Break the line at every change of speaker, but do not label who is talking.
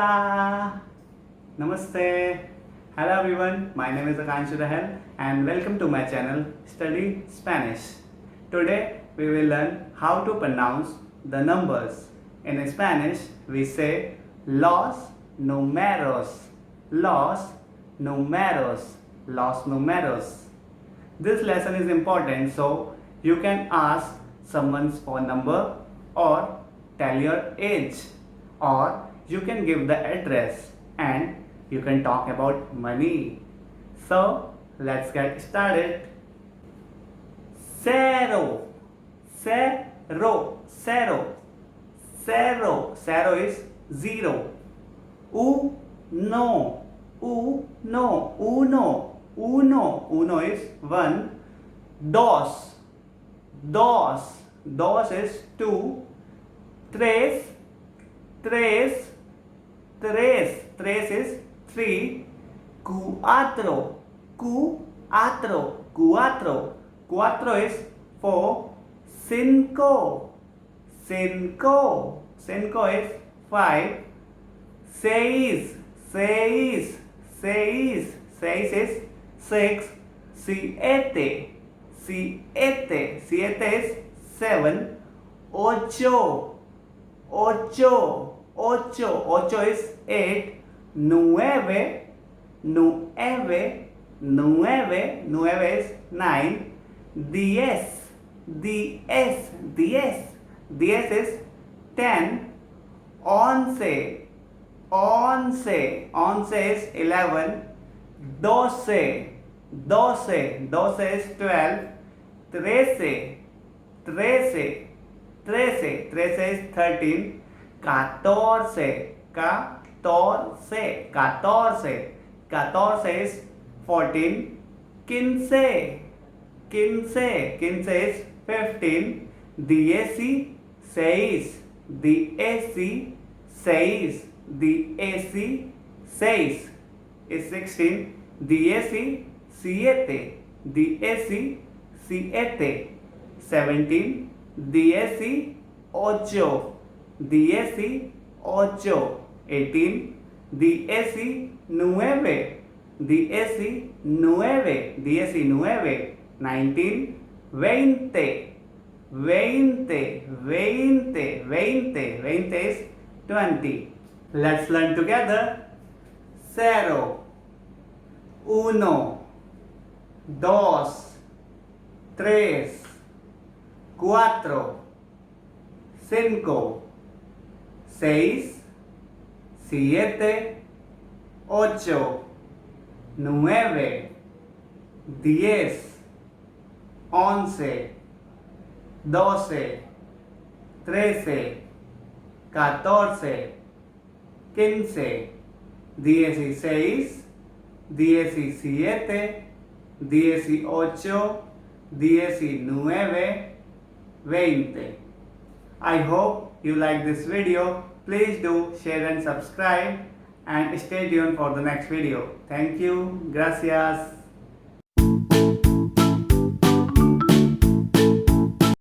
Hola! Namaste! Hello everyone, my name is Rahel and welcome to my channel Study Spanish. Today we will learn how to pronounce the numbers. In Spanish we say los números, los números, los números. This lesson is important so you can ask someone's phone number or tell your age, or you can give the address and you can talk about money. So let's get started. Cero, cero, cero, cero, cero is zero. Uno, uno, uno, uno, uno is one. Dos, dos, dos is two. Tres, tres, tres, tres is three. Cuatro, cuatro, cuatro, cuatro is four. Cinco, cinco, cinco is five. Seis, seis, seis, seis is six. Siete, siete, siete is seven. Ocho, ocho, ocho, ocho is eight. Nueve, nueve, nueve, nueve is nine. Diez, diez, diez, diez is 10. Once, once, once is 11. Doce, doce, doce is 12. Trece, trece, trece, trece is 13. Catorce, catorce, catorce, catorce is 14. Quince, quince, quince is 15. Dieciséis, dieciséis, dieciséis is 16. Diecisiete, diecisiete, 17. Dieciocho, dieciocho, 18. Diecinueve, diecinueve, diecinueve, 19. Veinte, veinte, veinte, veinte, veinte is 20. Let's learn together. Cero, uno, dos, tres, cuatro, cinco, seis, siete, ocho, nueve, 10, 11, 12, 13, 14, 15, 16, 17, 18, 19, 20. I hope you like this video. Please do share and subscribe and stay tuned for the next video. Thank you. Gracias.